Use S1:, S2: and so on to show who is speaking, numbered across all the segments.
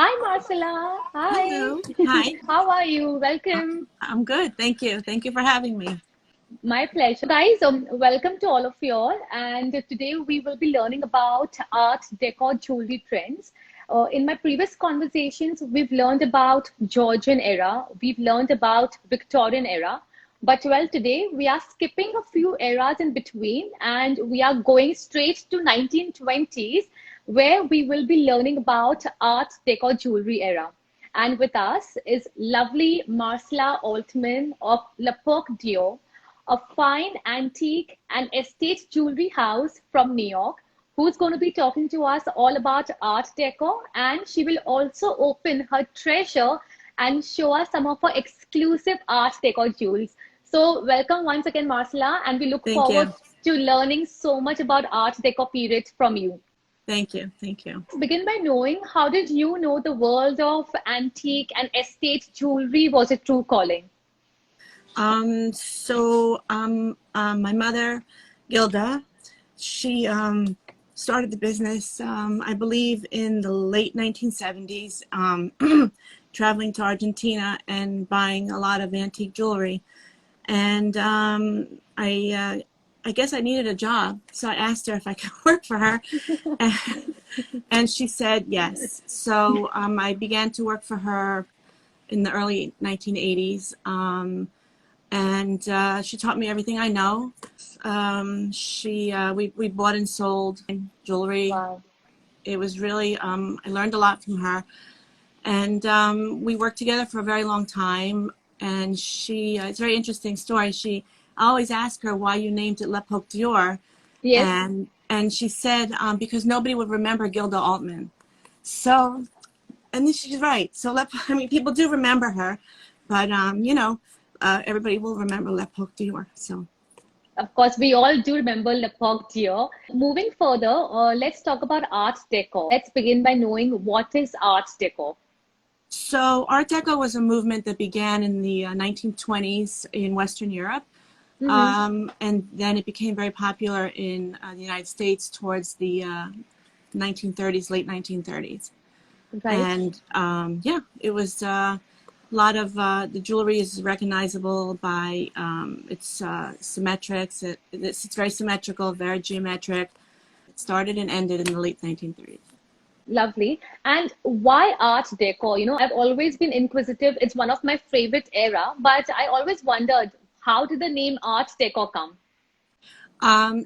S1: Hi, Marcella. Hi.
S2: Hello. Hi.
S1: How are you? Welcome.
S2: I'm good. Thank you. Thank you for having me.
S1: My pleasure. Guys, welcome to all of you all. And today we will be learning about art deco jewelry trends. In my previous conversations, we've learned about Georgian era, we've learned about Victorian era. But well, today we are skipping a few eras in between and we are going straight to 1920s, where we will be learning about art deco jewelry era. And with us is lovely Marcella Altmann of Lepoque Dior, a fine antique and estate jewelry house from New York, who's going to be talking to us all about Art Deco. And she will also open her treasure and show us some of her exclusive Art Deco jewels. So, welcome once again, Marcella, and we look
S2: Thank
S1: forward
S2: you.
S1: to learning so much about Art Deco period from you.
S2: Thank you. Thank you.
S1: Begin by knowing, how did you know the world of antique and estate jewelry was a true calling?
S2: My mother, Gilda, she started the business, I believe, in the late 1970s, traveling to Argentina and buying a lot of antique jewelry. And I guess I needed a job, so I asked her if I could work for her, and she said yes. So I began to work for her in the early 1980s, and she taught me everything I know. We bought and sold jewelry.
S1: Wow.
S2: It was really I learned a lot from her, and we worked together for a very long time. And it's a very interesting story. I always ask her why you named it L'Epoque Dior,
S1: Yes.
S2: and she said because nobody would remember Gilda Altmann. So, and then she's right. So I mean, people do remember her, but everybody will remember L'Epoque Dior. So.
S1: Of course, we all do remember Lepoque Dior. Moving further, let's talk about Art Deco. Let's begin by knowing what is Art Deco.
S2: So Art Deco was a movement that began in the 1920s in Western Europe.
S1: Mm-hmm.
S2: And then it became very popular in the United States towards the 1930s, late 1930s.
S1: Right.
S2: And it was a lot of the jewelry is recognizable by its symmetrics. It's very symmetrical, very geometric. It started and ended in the late 1930s.
S1: Lovely. And why Art Deco? I've always been inquisitive. It's one of my favorite era, but I always wondered, how did the name Art Deco come?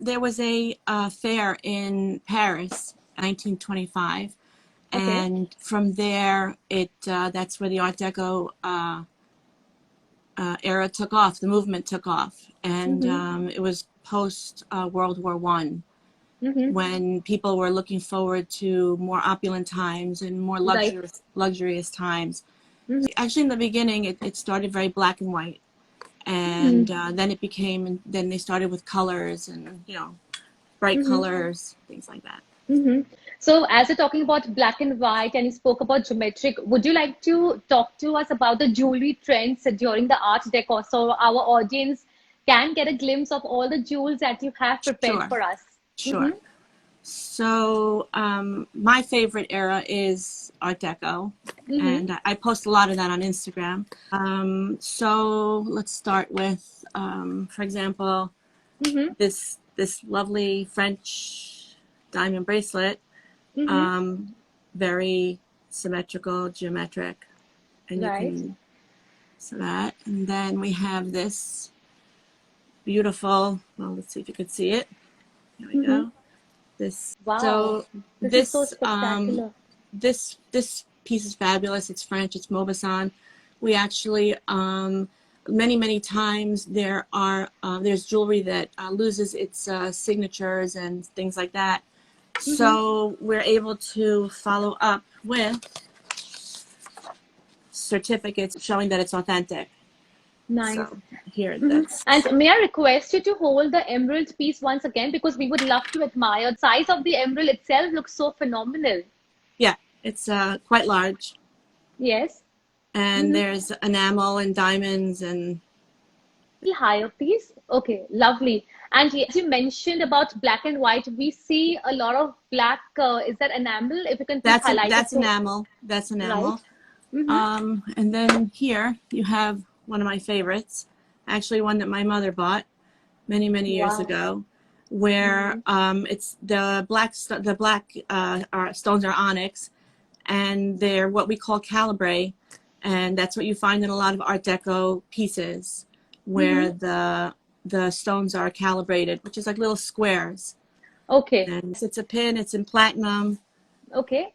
S2: There was a fair in Paris, 1925,
S1: Okay.
S2: and from there, that's where the Art Deco era took off. The movement took off, and
S1: Mm-hmm.
S2: it was post World War One,
S1: Mm-hmm.
S2: when people were looking forward to more opulent times and more
S1: Right.
S2: luxurious times.
S1: Mm-hmm.
S2: Actually, in the beginning, it started very black and white, and
S1: Mm-hmm.
S2: then they started with colors and bright
S1: Mm-hmm.
S2: colors, things like that.
S1: Mm-hmm. So, as you're talking about black and white and you spoke about geometric, would you like to talk to us about the jewelry trends during the Art Deco so our audience can get a glimpse of all the jewels that you have prepared
S2: Sure,
S1: for us? Mm-hmm.
S2: sure. So my favorite era is Art Deco,
S1: Mm-hmm.
S2: and I post a lot of that on Instagram. So let's start with, for example,
S1: Mm-hmm.
S2: this lovely French diamond bracelet,
S1: Mm-hmm.
S2: um, very symmetrical, geometric, and you
S1: Right.
S2: can so that. And then we have this beautiful. Well, let's see if you could see it. Here we
S1: Mm-hmm.
S2: go. This
S1: Wow.
S2: so
S1: This is so
S2: this
S1: spectacular.
S2: this piece is fabulous. It's French. It's Maupassant. We actually many times there's jewelry that loses its signatures and things like that.
S1: Mm-hmm.
S2: So we're able to follow up with certificates showing that it's authentic.
S1: Nice.
S2: So here,
S1: Hmm.
S2: that's
S1: And may I request you to hold the emerald piece once again because we would love to admire. The size of the emerald itself looks so phenomenal.
S2: yeah, it's quite large,
S1: Yes.
S2: and
S1: Mm-hmm.
S2: there's enamel and diamonds and
S1: Little higher, please. Okay, lovely. And as you mentioned about black and white, we see a lot of black. Is that enamel? If you can please highlight it.
S2: That's enamel. That's
S1: Right.
S2: enamel.
S1: Mm-hmm.
S2: And then here you have one of my favorites, actually one that my mother bought many years
S1: Wow.
S2: ago, where
S1: Mm-hmm.
S2: it's the black stones are onyx, and they're what we call calibre, and that's what you find in a lot of Art Deco pieces, where
S1: Mm-hmm.
S2: the stones are calibrated, which is like little squares.
S1: Okay.
S2: And it's a pin. It's in platinum.
S1: Okay.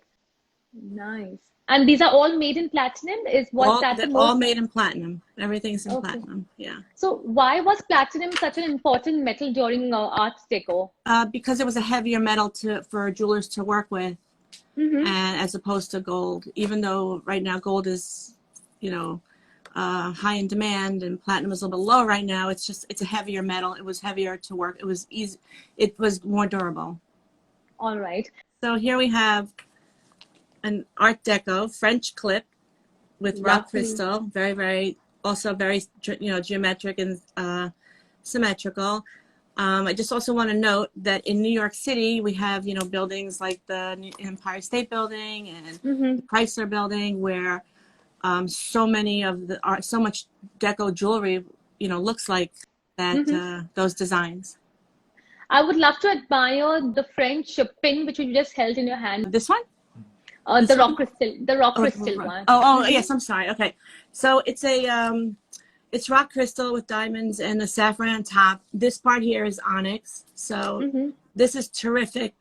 S1: Nice. And these are all made in platinum? Is was that the
S2: All
S1: most?
S2: made in platinum. Everything's in
S1: Okay.
S2: platinum. Yeah.
S1: So why was platinum such an important metal during Art Deco?
S2: Because it was a heavier metal for jewelers to work with,
S1: Mm-hmm.
S2: and as opposed to gold. Even though right now gold is, you know, high in demand, and platinum is a little bit low right now. It's a heavier metal. It was heavier to work. It was easy. It was more durable.
S1: All right.
S2: So here we have an Art Deco French clip with rock
S1: Lovely.
S2: crystal. Also very geometric and symmetrical. I just also want to note that in New York City, we have, buildings like the Empire State Building and
S1: Mm-hmm.
S2: the Chrysler Building, where so much deco jewelry, looks like that,
S1: Mm-hmm.
S2: those designs.
S1: I would love to admire the French pin which you just held in your hand.
S2: This one? This
S1: The rock
S2: one?
S1: crystal, the rock
S2: Oh,
S1: crystal one. Mm-hmm.
S2: yes, I'm sorry. Okay. So it's rock crystal with diamonds and the saffron on top. This part here is onyx. So
S1: Mm-hmm.
S2: this is terrific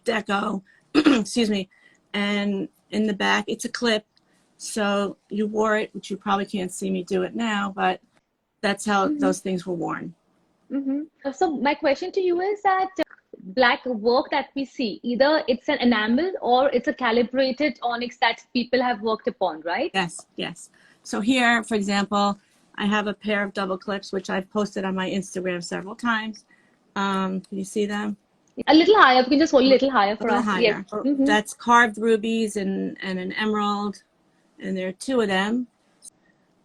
S2: deco. Excuse me. And in the back, it's a clip. So you wore it, which you probably can't see me do it now, but that's how
S1: Mm-hmm.
S2: those things were worn.
S1: Mm-hmm. So my question to you is that black work that we see, either it's an enamel or it's a calibrated onyx that people have worked upon, right?
S2: Yes, yes. So here, for example, I have a pair of double clips, which I've posted on my Instagram several times. Can you see them?
S1: A little higher. You can just hold a little higher
S2: A
S1: for
S2: little
S1: us. Yes.
S2: higher.
S1: Mm-hmm.
S2: That's carved rubies and an emerald, and there are two of them.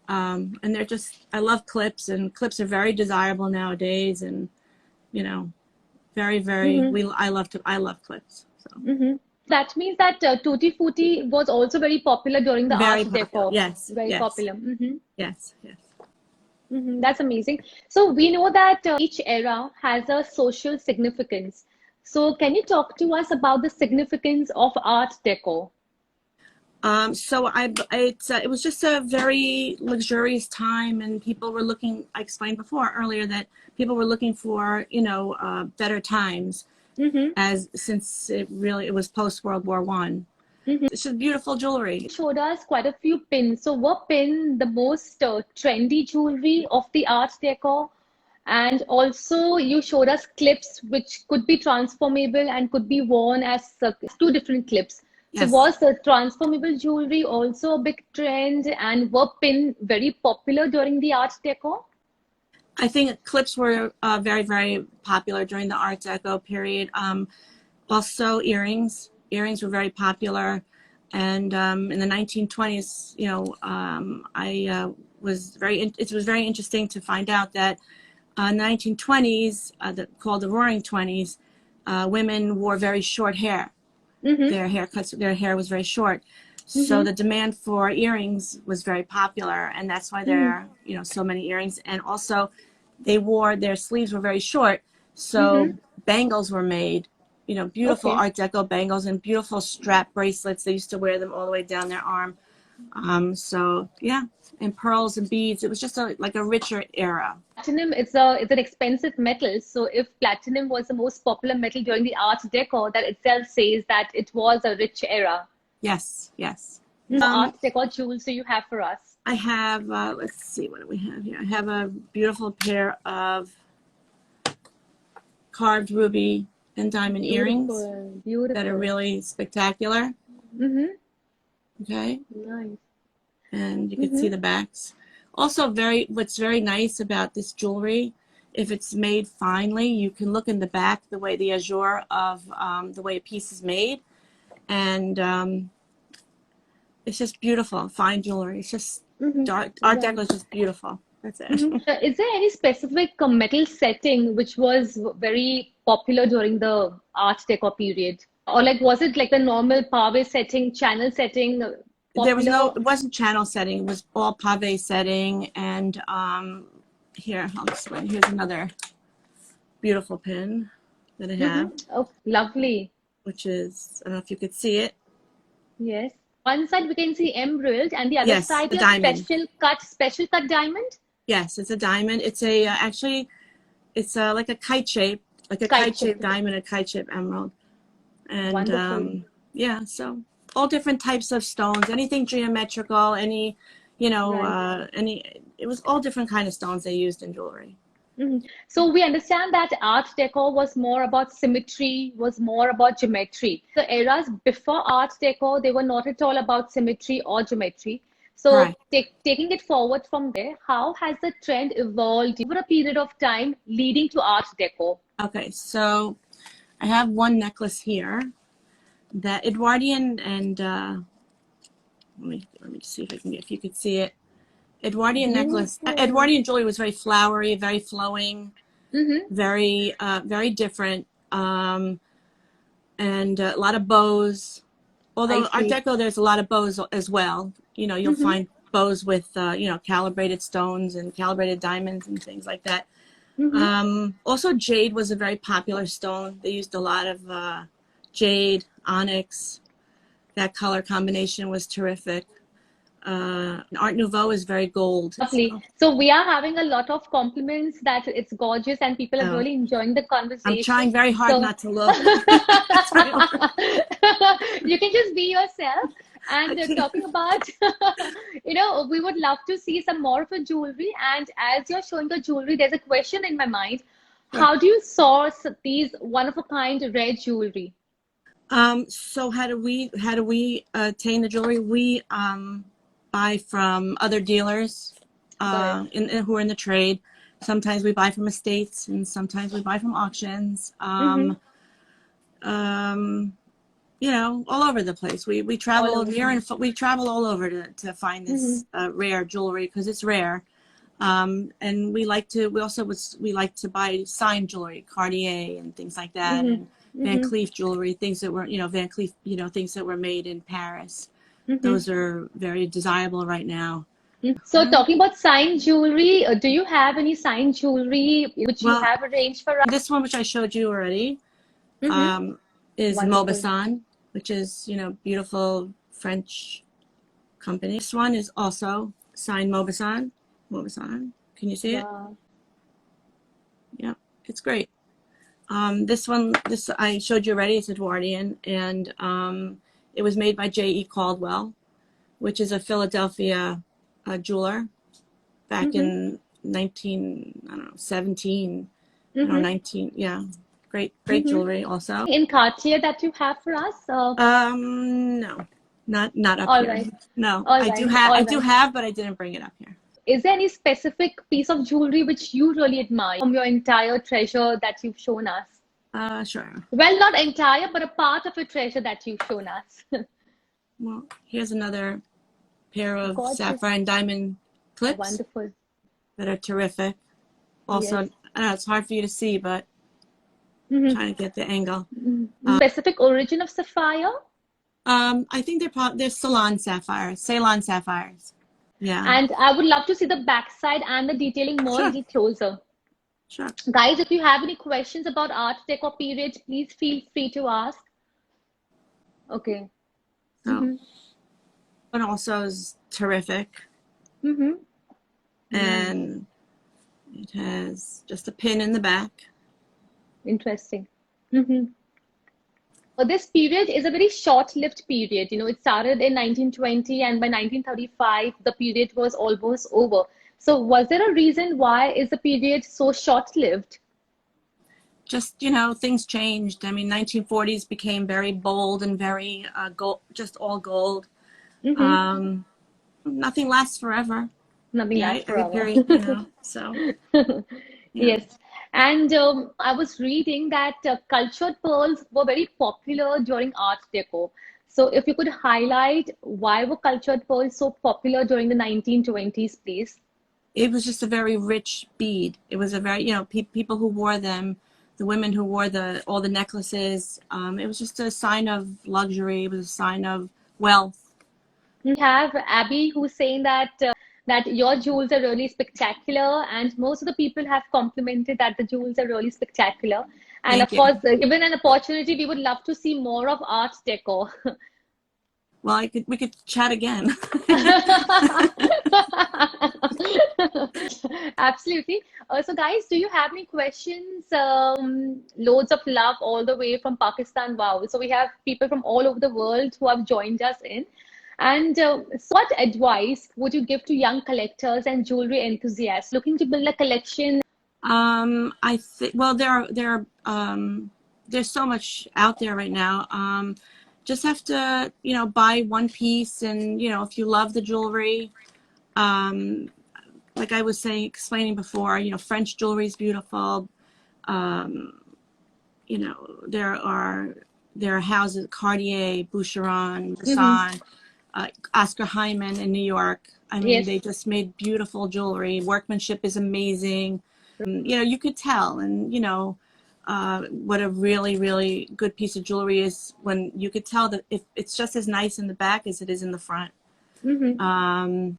S2: And they're just, I love clips, and clips are very desirable nowadays, and you know,
S1: Mm-hmm.
S2: I love clips. So
S1: Mm-hmm. That means that Tutti Frutti was also very popular during the Art
S2: very popular.
S1: Deco.
S2: Yes,
S1: Very
S2: yes,
S1: popular. Mm-hmm.
S2: yes, yes.
S1: Mm-hmm. That's amazing. So we know that each era has a social significance. So can you talk to us about the significance of Art Deco?
S2: It was just a very luxurious time, and people were looking. I explained before earlier that people were looking for, better times,
S1: Mm-hmm.
S2: as since it was post World War One.
S1: Mm-hmm.
S2: It's just beautiful jewelry.
S1: Showed us quite a few pins. So were pin the most trendy jewelry of the Art Deco? And also you showed us clips which could be transformable and could be worn as two different clips. So
S2: Yes.
S1: was the transformable jewelry also a big trend and were pin very popular during the Art Deco?
S2: I think clips were very popular during the Art Deco period. Also earrings. Earrings were very popular. And in the 1920s, it was very interesting to find out that in the 1920s, called the Roaring Twenties, women wore very short hair.
S1: Mm-hmm.
S2: Their hair was very short. So
S1: Mm-hmm.
S2: the demand for earrings was very popular, and that's why there are, so many earrings. And also, their sleeves were very short,
S1: Mm-hmm.
S2: so bangles were made, beautiful
S1: Okay.
S2: Art Deco bangles and beautiful strap bracelets. They used to wear them all the way down their arm. So yeah, and pearls and beads. It was just like a richer era.
S1: Platinum is an expensive metal, so if platinum was the most popular metal during the Art Deco, that itself says that it was a rich era.
S2: Yes, yes.
S1: Art Deco jewels do you have for us?
S2: I have, let's see, what do we have here? I have a beautiful pair of carved ruby and diamond earrings
S1: Beautiful,
S2: that are
S1: beautiful.
S2: really spectacular.
S1: Mm-hmm.
S2: Okay,
S1: Nice.
S2: and you can see
S1: Mm-hmm.
S2: the backs. Also, what's very nice about this jewelry, if it's made finely, you can look in the back the way the azure of the way a piece is made, and it's just beautiful, fine jewelry. It's just
S1: Mm-hmm.
S2: Art
S1: Right.
S2: Deco is just beautiful. That's it.
S1: Mhm. Is there any specific metal setting which was very popular during the Art Deco period? Or like was it like the normal pave setting, channel setting
S2: There was no,
S1: popular?
S2: it wasn't channel setting. It was all pave setting. And here, I'll explain. Here's another beautiful pin that I have,
S1: Oh, lovely.
S2: which is, I don't know if you could see it.
S1: Yes. One side we can see emerald, and the other
S2: Yes,
S1: side
S2: the
S1: you have
S2: diamond.
S1: special cut diamond.
S2: Yes, it's a diamond. It's a actually, it's like a kite shape, like a
S1: Kite
S2: kite
S1: shape.
S2: shaped diamond, a kite shaped emerald. And
S1: Wonderful.
S2: yeah, so all different types of stones, anything geometrical, any,
S1: Right.
S2: it was all different kind of stones they used in jewelry.
S1: So we understand that Art Deco was more about symmetry, was more about geometry. The eras before Art Deco, they were not at all about symmetry or geometry. So
S2: Correct.
S1: taking it forward from there, how has the trend evolved over a period of time leading to Art Deco?
S2: Okay, so I have one necklace here that Edwardian and let me see if I can get, if you could see it. Edwardian necklace.
S1: Beautiful.
S2: Edwardian jewelry was very flowery, very flowing, very very different, and a lot of bows.
S1: I
S2: Although Art
S1: see.
S2: Deco, there's a lot of bows as well. You'll find bows with calibrated stones and calibrated diamonds and things like that. Also, jade was a very popular stone. They used a lot of jade, onyx. That color combination was terrific. Art Nouveau is very gold.
S1: Lovely. So we are having a lot of compliments that it's gorgeous and people are
S2: So
S1: really enjoying the
S2: I'm
S1: conversation.
S2: trying very hard
S1: So
S2: not to look.
S1: you can just be yourself. And talking about, we would love to see some more of your jewelry. And as you're showing the jewelry, there's a question in my mind. How do you source these one-of-a-kind rare jewelry?
S2: So how do we attain the jewelry? We buy from other dealers
S1: Got
S2: who are in the trade. Sometimes we buy from estates, and sometimes we buy from auctions.
S1: it.
S2: All over the place. We
S1: All
S2: travel
S1: over.
S2: near and we travel all over to find this rare jewelry because it's rare. And we like to buy signed jewelry, Cartier and things like that, and Van Cleef jewelry, things that were Van Cleef, things that were made in Paris. Those are very desirable right now.
S1: So talking about signed jewelry, do you have any signed jewelry which you
S2: Well,
S1: have arranged for us?
S2: this one, which I showed you already, is
S1: Wonderful.
S2: Maupassant, which is beautiful French company. This one is also signed Maupassant. Maupassant. Can you see it?
S1: Wow.
S2: Yeah, it's great. This I showed you already. It's Edwardian, and it was made by J.E. Caldwell, which is a Philadelphia jeweler back in 17, 19. Yeah, great jewelry also.
S1: In Cartier that you have for us?
S2: No, not up
S1: All
S2: here.
S1: right.
S2: No,
S1: All
S2: I
S1: right.
S2: do have,
S1: All right.
S2: but I didn't bring it up here.
S1: Is there any specific piece of jewelry which you really admire from your entire treasure that you've shown us?
S2: Sure.
S1: Well, not entire, but a part of a treasure that you've shown us.
S2: Well, here's another pair of
S1: Gorgeous.
S2: sapphire and diamond clips
S1: Wonderful.
S2: that are terrific. Also,
S1: Yes.
S2: I know it's hard for you to see, but I'm trying to get the angle.
S1: Specific origin of sapphire?
S2: I think they're Ceylon sapphires. Yeah.
S1: And I would love to see the backside and the detailing more a
S2: Sure.
S1: little closer.
S2: Sure.
S1: Guys, if you have any questions about Art Deco period, please feel free to ask. Okay.
S2: So, one also is terrific, and it has just a pin in the back.
S1: Interesting. This period is a very short-lived period. It started in 1920, and by 1935, the period was almost over. So was there a reason why is the period so short-lived?
S2: Just, things changed. I mean, 1940s became very bold and very gold, just all gold. Nothing lasts forever.
S1: Nothing lasts
S2: Every
S1: forever.
S2: period, so. Yeah.
S1: Yes. And I was reading that cultured pearls were very popular during Art Deco. So if you could highlight why were cultured pearls so popular during the 1920s, please?
S2: it was just a very rich bead. It was a very, you know, people who wore them, the women who wore all the necklaces, it was just a sign of luxury. It was a sign of wealth.
S1: We have Abby who's saying that your jewels are really spectacular, and most of the people have complimented that the jewels are really spectacular. And
S2: Thank
S1: of
S2: you.
S1: course, given an opportunity, we would love to see more of Art Deco.
S2: Well, we could chat again.
S1: Absolutely. So, guys, do you have any questions? Loads of love all the way from Pakistan. Wow. So, we have people from all over the world who have joined us in. And so what advice would you give to young collectors and jewelry enthusiasts looking to build a collection?
S2: I think, well, there's so much out there right now. Just have to, you know, buy one piece, and, you know, if you love the jewelry, like I was explaining before, you know, French jewelry is beautiful. You know, there are houses, Cartier, Boucheron, Masson, Oscar Hyman in New York. I mean,
S1: Yes.
S2: they just made beautiful jewelry. Workmanship is amazing. You know, you could tell, and, you know, what a really, really good piece of jewelry is when you could tell that if it's just as nice in the back as it is in the front. And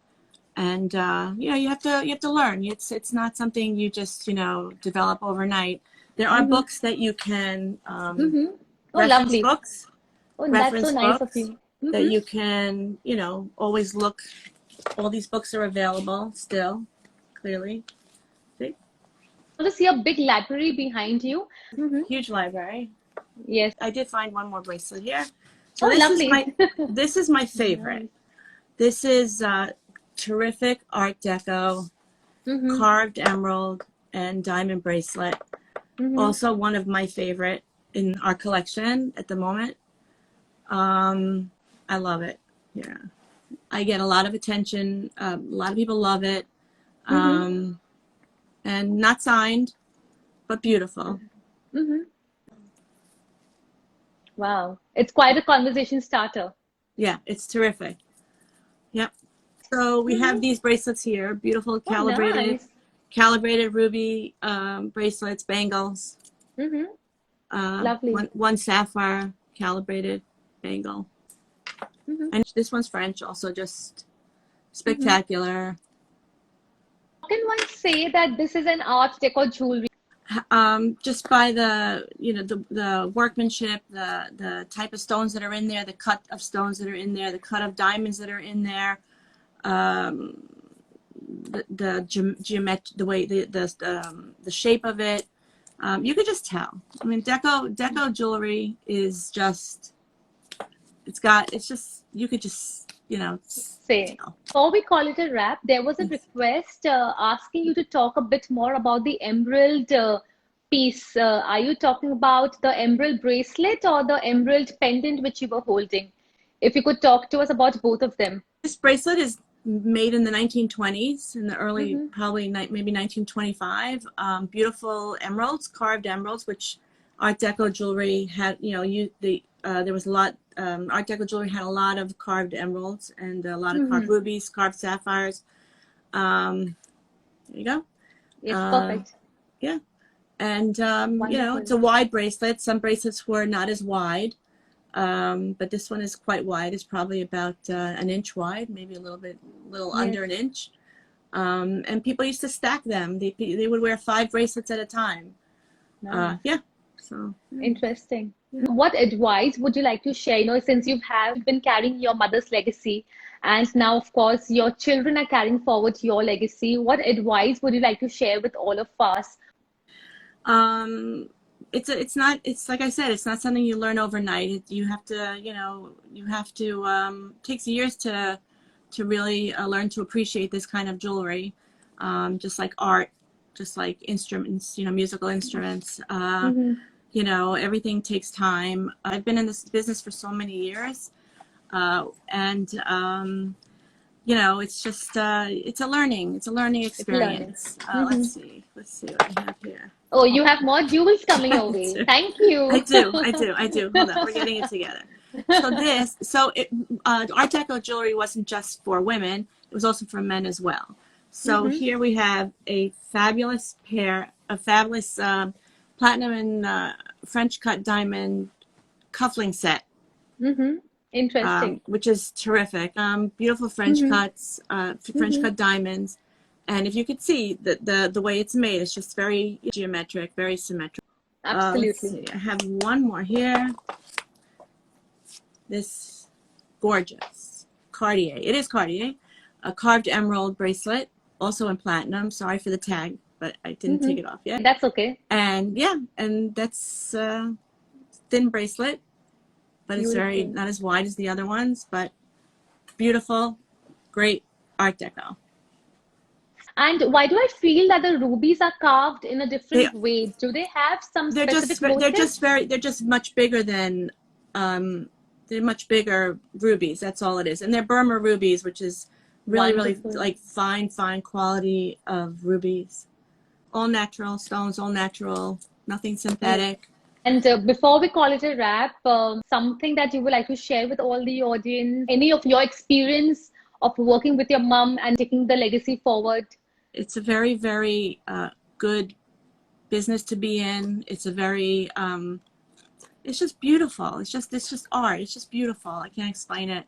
S2: you know, you have to learn. It's not something you just, you know, develop overnight. There are books that you can
S1: Oh,
S2: reference
S1: lovely.
S2: books,
S1: Oh, that's so nice of you.
S2: that you can, you know, always look. All these books are available still, clearly. See?
S1: I want to see a big library behind you.
S2: Huge library.
S1: Yes.
S2: I did find one more bracelet here. So
S1: Oh,
S2: this is
S1: lovely.
S2: this is my favorite. This is terrific Art Deco, carved emerald and diamond bracelet. Also one of my favorite in our collection at the moment. I love it. Yeah, I get a lot of attention. A lot of people love it. And not signed, but beautiful.
S1: Wow. It's quite a conversation starter.
S2: Yeah, it's terrific. Yep. So we have these bracelets here, beautiful
S1: Oh, nice.
S2: calibrated ruby bracelets, bangles.
S1: Lovely.
S2: One sapphire calibrated bangle. And this one's French, also just spectacular.
S1: How can one say that this is an Art Deco jewelry?
S2: Just by the, you know, the workmanship, the type of stones that are in there, the cut of stones that are in there, the cut of diamonds that are in there, the geometry, the way the shape of it, you could just tell. I mean, Deco jewelry is just, it's just, you could just, you know,
S1: Say.
S2: tell.
S1: Before we call it a wrap, there was a request asking you to talk a bit more about the emerald piece. Are you talking about the emerald bracelet or the emerald pendant which you were holding? If you could talk to us about both of them.
S2: This bracelet is made in the 1920s, in the early, probably maybe 1925. Beautiful emeralds, carved emeralds, which Art Deco jewelry had, you know, there was a lot, Art Deco jewelry had a lot of carved emeralds and a lot of carved rubies, carved sapphires. There you go.
S1: Yes, perfect.
S2: Yeah. And, you know, it's a wide bracelet. Some bracelets were not as wide, but this one is quite wide. It's probably about an inch wide, maybe a little under an inch. And people used to stack them. They would wear 5 bracelets at a time.
S1: Nice.
S2: Yeah. So
S1: Interesting. What advice would you like to share? You know, since you have been carrying your mother's legacy, and now, of course, your children are carrying forward your legacy. What advice would you like to share with all of us?
S2: It's like I said, it's not something you learn overnight. You have to, you know, it takes years to really learn to appreciate this kind of jewelry. Just like art, just like instruments, you know, musical instruments. You know, everything takes time. I've been in this business for so many years, and you know, it's just it's a learning experience. Let's see what I have here.
S1: Oh, you have more jewels coming your way. Thank you.
S2: I do. Hold on, we're getting it together. Art Deco jewelry wasn't just for women; it was also for men as well. So here we have a fabulous platinum and French cut diamond cuffling set.
S1: Interesting.
S2: Which is terrific. Beautiful French cuts, French cut diamonds. And if you could see the way it's made, it's just very geometric, very symmetric.
S1: Absolutely.
S2: Let's see. I have one more here. This gorgeous Cartier. It is Cartier. A carved emerald bracelet, also in platinum. Sorry for the tag, but I didn't take it off yet.
S1: That's okay.
S2: And yeah, and that's thin bracelet, but it's very not as wide as the other ones, but beautiful, great Art Deco.
S1: And why do I feel that the rubies are carved in a different way? Do they have some specific motive?
S2: They're just much bigger than they're much bigger rubies. That's all it is. And they're Burma rubies, which is really like fine quality of rubies. All natural stones, all natural, nothing synthetic.
S1: And before we call it a wrap, something that you would like to share with all the audience, any of your experience of working with your mom and taking the legacy forward?
S2: It's a very, very good business to be in. It's a very, it's just beautiful. It's just art. It's just beautiful. I can't explain it.